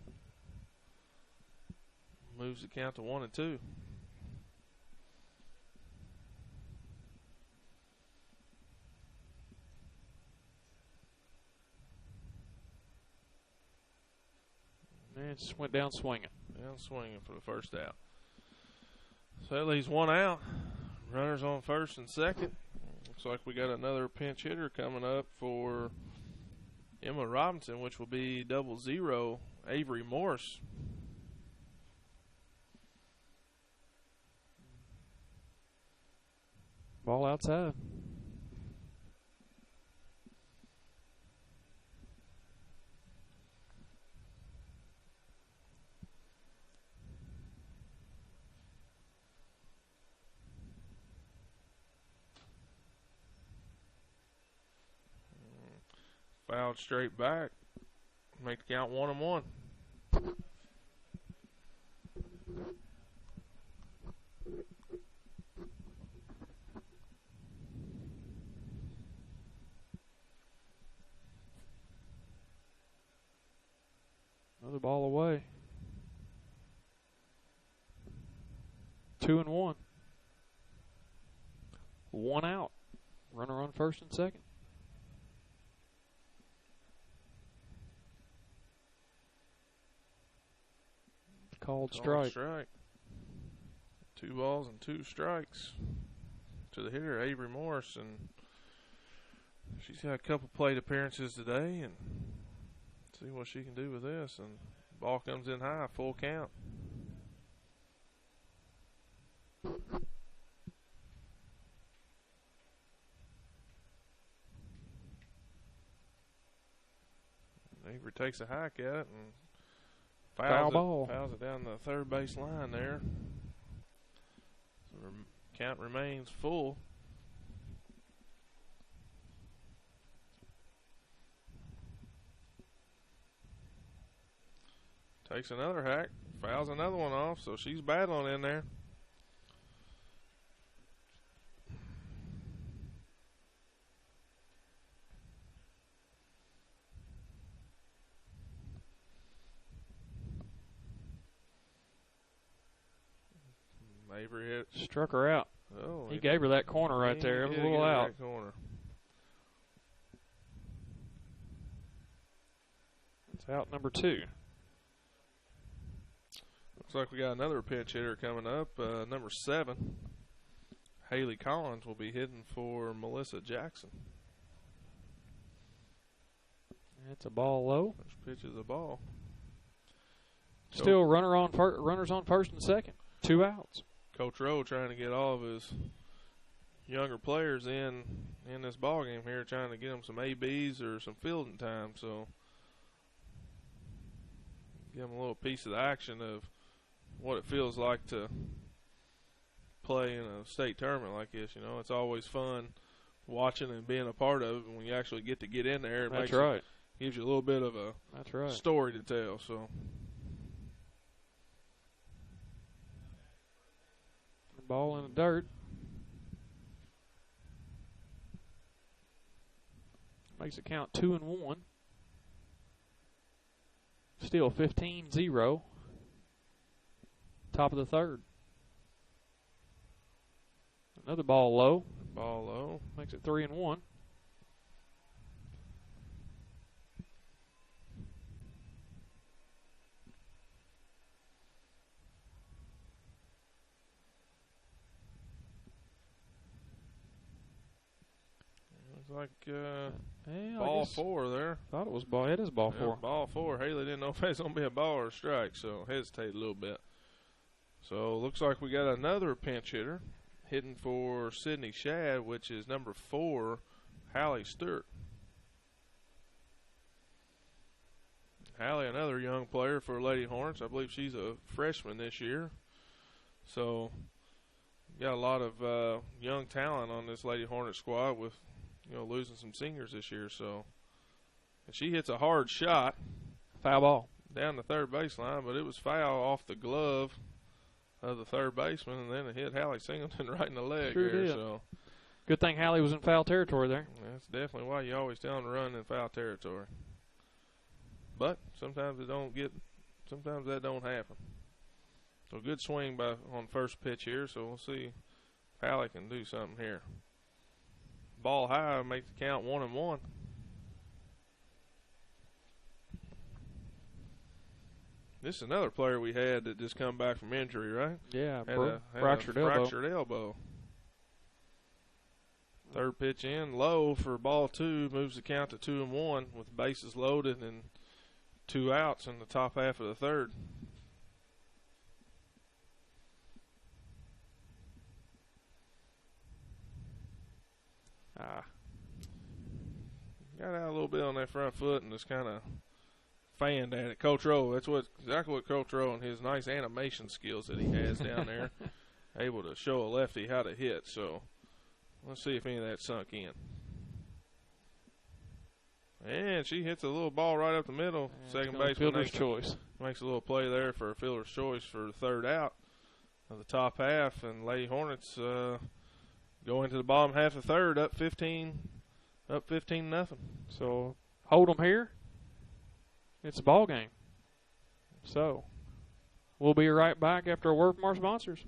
S2: Moves the count to 1-2.
S1: Man, just went down swinging.
S2: Down swinging for the first out. So that leaves 1 out. Runners on first and second. Looks like we got another pinch hitter coming up for Emma Robinson, which will be 0-0 Avery Morse.
S1: Ball outside.
S2: Fouled straight back. Make the count 1-1.
S1: Another ball away. 2-1. 1 out. Runner on first and second. Called strike.
S2: 2 balls and 2 strikes to the hitter, Avery Morris. And She's had a couple plate appearances today, and see what she can do with this. And ball comes in high, full count. Avery takes a hike at it and fouls it down the third base line there. So count remains full. Takes another hack, fouls another one off, so she's battling in there. Avery hit.
S1: Struck her out.
S2: Oh,
S1: he gave her that corner right there. It was a little out.
S2: Corner.
S1: It's out number 2.
S2: Looks like we got another pinch hitter coming up. Number 7, Haley Collins, will be hitting for Melissa Jackson.
S1: It's a ball low.
S2: First pitch is a ball.
S1: Still runners on first and second. 2 outs.
S2: Coach Rowe trying to get all of his younger players in this ball game here, trying to get them some ABs or some fielding time. So give them a little piece of the action of what it feels like to play in a state tournament like this. You know, it's always fun watching and being a part of it. And when you actually get in there, it gives you a little bit of a story to tell. So.
S1: Ball in the dirt. Makes it count 2-1. Still 15-0. Top of the third. Another ball low.
S2: Ball low.
S1: Makes it 3-1.
S2: Like ball 4 there.
S1: Thought it was ball. It is ball 4.
S2: Ball 4. Haley didn't know if it was going to be a ball or a strike, so hesitated a little bit. So looks like we got another pinch hitter hitting for Sydney Shad, which is number 4, Hallie Stewart. Hallie, another young player for Lady Hornets. I believe she's a freshman this year. So got a lot of young talent on this Lady Hornet squad with losing some seniors this year. So, and she hits a hard shot,
S1: foul ball
S2: down the third baseline, but it was foul off the glove of the third baseman, and then it hit Hallie Singleton right in the leg.
S1: Sure
S2: there.
S1: Did.
S2: So,
S1: good thing Hallie was in foul territory there.
S2: That's definitely why you always tell them to run in foul territory. But sometimes that don't happen. So good swing on first pitch here. So we'll see if Hallie can do something here. Ball high, makes the count 1-1. This is another player we had that just come back from injury, right?
S1: Yeah,
S2: fractured elbow. Third pitch in, low for ball 2, moves the count to 2-1 with bases loaded and 2 outs in the top half of the third. Got out a little bit on that front foot and just kind of fanned at it. Coach Rowe, that's exactly what Coach Rowe and his nice animation skills that he has down there, able to show a lefty how to hit. So let's see if any of that sunk in. And she hits a little ball right up the middle. Second baseman
S1: fielder's choice.
S2: Makes a little play there for a fielder's choice for the third out of the top half. And Lady Hornets go into the bottom half of the third, up 15-0.
S1: So hold them here. It's a ball game. So we'll be right back after a word from our sponsors.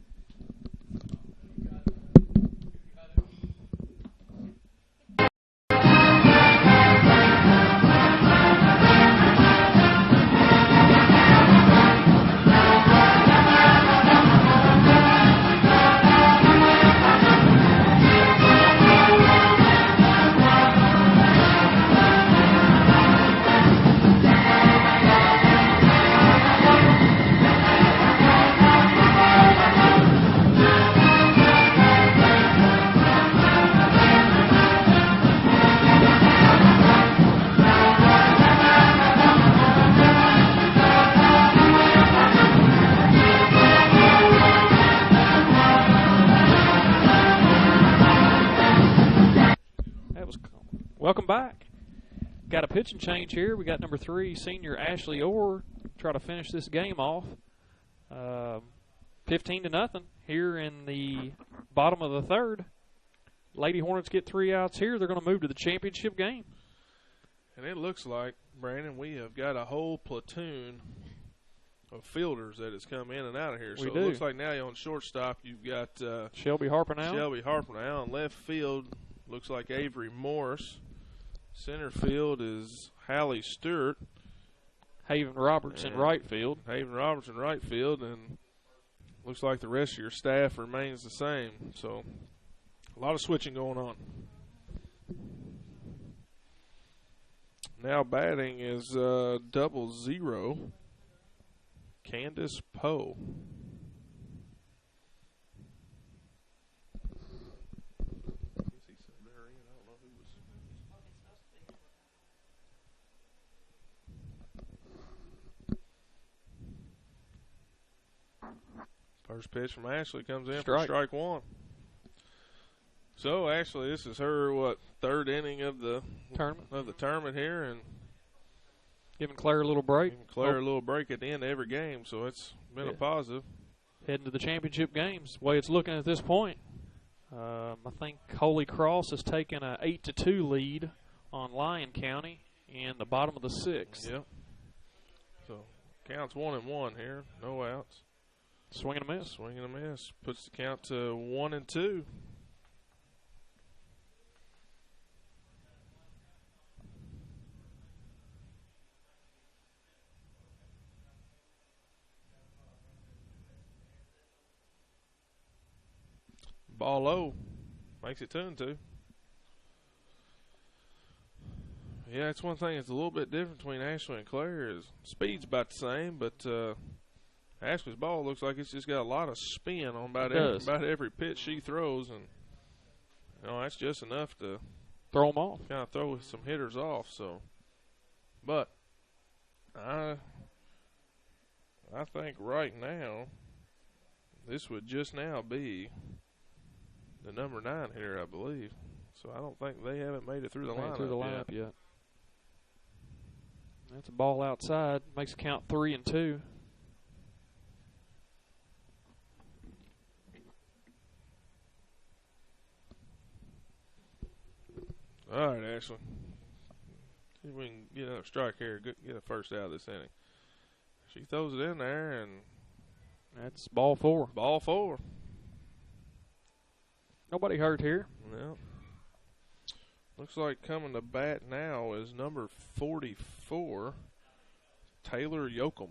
S1: Welcome back. Got a pitching change here. We got number 3, senior Ashley Orr, try to finish this game off. 15-0 here in the bottom of the third. Lady Hornets get 3 outs here. They're going to move to the championship game.
S2: And it looks like, Brandon, we have got a whole platoon of fielders that has come in and out of here. So it looks like now you're on shortstop. You've got
S1: Shelby Harper now.
S2: Shelby Harper now. In left field, looks like Avery Morris. Center field is Hallie Stewart.
S1: Haven Roberts in right field.
S2: Haven Roberts in right field. And looks like the rest of your staff remains the same. So a lot of switching going on. Now batting is 00, Candace Poe. First pitch from Ashley comes in for strike one. So Ashley, this is her third inning of the tournament here, and
S1: giving Claire a little break.
S2: Giving Claire a little break at the end of every game, so it's been a positive.
S1: Heading to the championship games, the way it's looking at this point. I think Holy Cross has taken a 8-2 lead on Lyon County in the bottom of the 6th.
S2: Yep. So counts 1-1 here, no outs.
S1: Swing and a miss.
S2: Swing and a miss puts the count to 1-2. Ball low, makes it 2-2. Yeah, that's one thing that's a little bit different between Ashley and Claire is speed's about the same, but Ashley's ball looks like it's just got a lot of spin on about every pitch she throws, and that's just enough to
S1: throw them off.
S2: Kind of throw some hitters off. So, but I think right now this would just now be the number 9 hitter, I believe. So I don't think they haven't made it through the lineup
S1: yet. That's a ball outside. Makes it count 3-2.
S2: All right, Ashley. See if we can get another strike here. Get a first out of this inning. She throws it in there, and
S1: that's ball 4.
S2: Ball 4.
S1: Nobody hurt here.
S2: Well, looks like coming to bat now is number 44, Taylor Yoakum.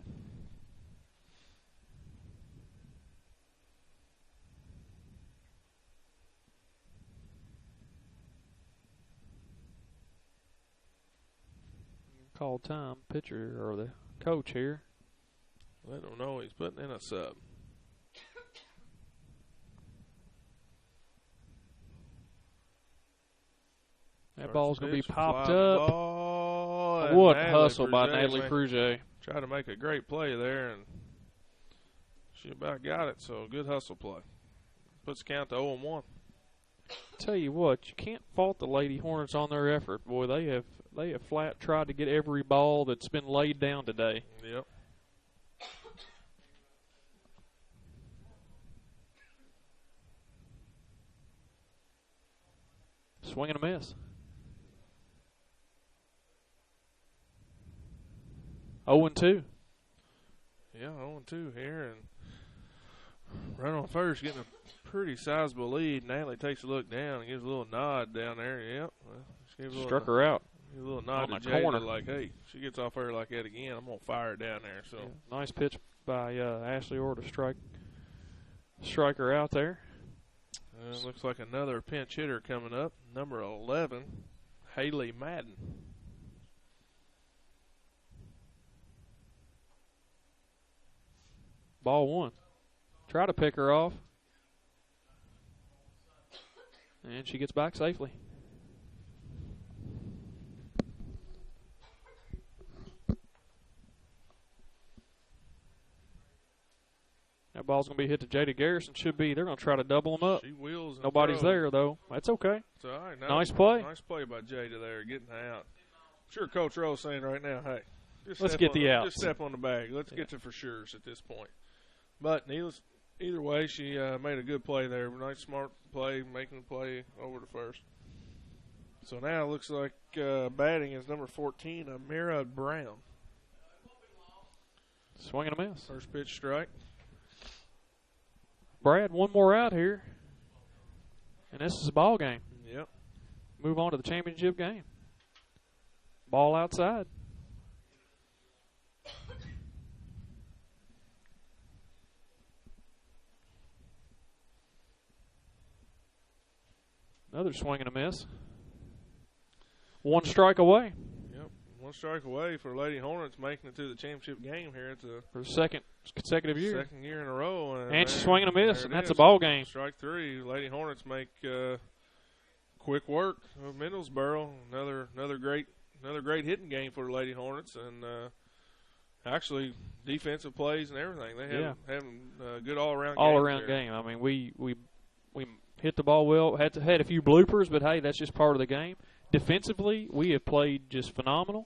S1: Call time, pitcher or the coach here.
S2: Let him know he's putting in a sub.
S1: That ball's going to be popped up. What hustle by Natalie Frugier.
S2: Tried to make a great play there, and she about got it, so good hustle play. Puts the count to 0-1.
S1: Tell you what, you can't fault the Lady Hornets on their effort. Boy, they have flat tried to get every ball that's been laid down today.
S2: Yep.
S1: Swing and a miss. 0-2.
S2: Yeah, 0-2 here, and right on first, getting a pretty sizable lead. Natalie takes a look down and gives a little nod down there. Yep.
S1: Struck her out.
S2: A little nod to Jada, like, hey, she gets off her like that again, I'm going to fire her down there. So
S1: nice pitch by Ashley Orr to strike her out there.
S2: Looks like another pinch hitter coming up, number 11, Haley Madden.
S1: Ball 1. Try to pick her off. And she gets back safely. That ball's going to be hit to Jada Garrison. They're going to try to double them up.
S2: She wheels and
S1: Nobody's
S2: throws.
S1: there, though. That's okay.
S2: It's all right.
S1: Nice play.
S2: Nice play by Jada there, getting out. I'm sure Coach Rowe's saying right now, hey,
S1: let's get the outs.
S2: Just step on the bag. Let's get to for sure's at this point. But either way, she made a good play there. Nice, smart play, making the play over to first. So now it looks like batting is number 14, Amira Brown.
S1: Swing and a miss.
S2: First pitch strike.
S1: Brad, one more out here, and this is a ball game.
S2: Yep.
S1: Move on to the championship game. Ball outside. Another swing and a miss. One strike away.
S2: Yep. One strike away for Lady Hornets making it to the championship game here.
S1: For the second consecutive year.
S2: Second year in a row.
S1: And she's swinging a miss, and that's a ball game.
S2: Strike three. Lady Hornets make quick work of Middlesboro. Another great hitting game for the Lady Hornets, and actually defensive plays and everything. They have a good all-around
S1: game. I mean, we hit the ball well. Had a few bloopers, but hey, that's just part of the game. Defensively, we have played just phenomenal.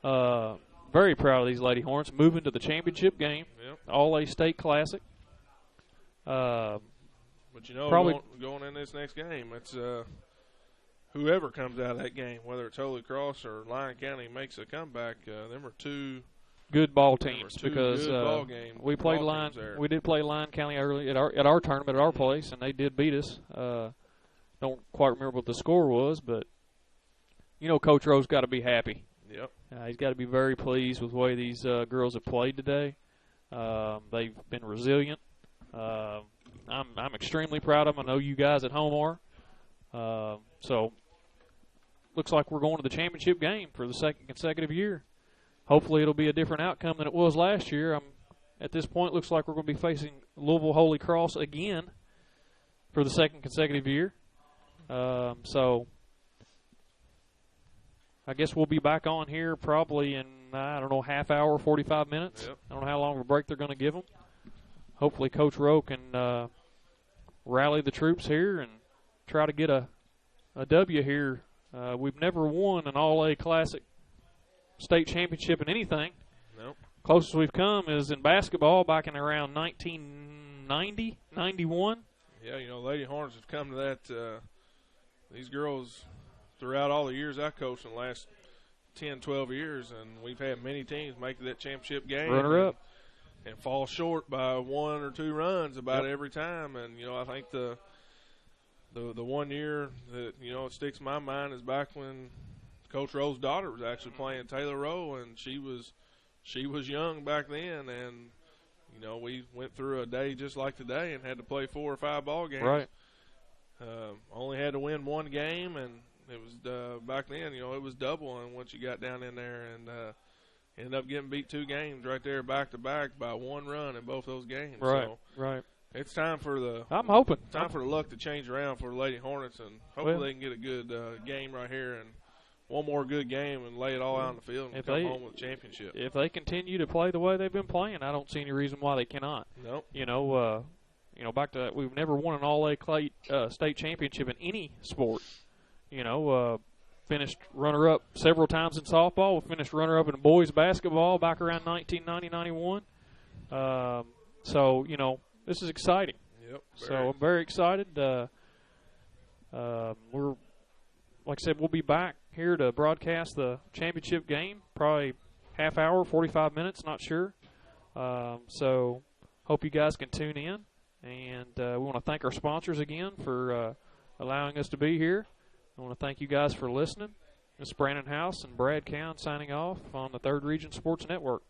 S1: Very proud of these Lady Hornets moving to the championship game.
S2: Yep.
S1: All-A state classic.
S2: But going in this next game, it's whoever comes out of that game, whether it's Holy Cross or Lyon County, makes a comeback. Them are two
S1: good ball teams because
S2: we
S1: did play Lyon County early at our tournament at our place, and they did beat us. Don't quite remember what the score was, but Coach Rowe's got to be happy.
S2: Yep.
S1: He's got to be very pleased with the way these girls have played today. They've been resilient. I'm extremely proud of them. I know you guys at home are. So looks like we're going to the championship game for the second consecutive year. Hopefully it'll be a different outcome than it was last year. At this point, looks like we're going to be facing Louisville Holy Cross again for the second consecutive year. So I guess we'll be back on here probably in, half hour, 45 minutes.
S2: Yep.
S1: I don't know how long of a break they're going to give them. Hopefully Coach Rowe can rally the troops here and try to get a W here. We've never won an All-A Classic state championship in anything.
S2: Nope.
S1: Closest we've come is in basketball back in around 1990, 91.
S2: Yeah, Lady Hornets have come to that. These girls, throughout all the years I coached in the last 10, 12 years, and we've had many teams make it to that championship game.
S1: Runner-up.
S2: And fall short by one or two runs about every time. And, I think the 1 year that, it sticks in my mind is back when Coach Rowe's daughter was actually playing Taylor Rowe, and she was young back then, and we went through a day just like today and had to play 4 or 5 ball games.
S1: Right.
S2: Only had to win one game, and it was back then. It was double, and once you got down in there, and ended up getting beat 2 games right there back to back by 1 run in both those games.
S1: Right.
S2: So
S1: right.
S2: it's time for the.
S1: I'm hoping.
S2: Time for the luck to change around for the Lady Hornets, and hopefully they can get a good game right here and one more good game and lay it all out on the field and come home with a championship.
S1: If they continue to play the way they've been playing, I don't see any reason why they cannot.
S2: Nope.
S1: Back to that, we've never won an All-A state championship in any sport. Finished runner-up several times in softball. We finished runner-up in boys basketball back around 1990, 91. This is exciting.
S2: Yep.
S1: So I'm very excited. We're, like I said, we'll be back here to broadcast the championship game, probably half hour, 45 minutes, not sure. So hope you guys can tune in. And we want to thank our sponsors again for allowing us to be here. I want to thank you guys for listening. This is Brandon House and Brad Cowan signing off on the 3rd Region Sports Network.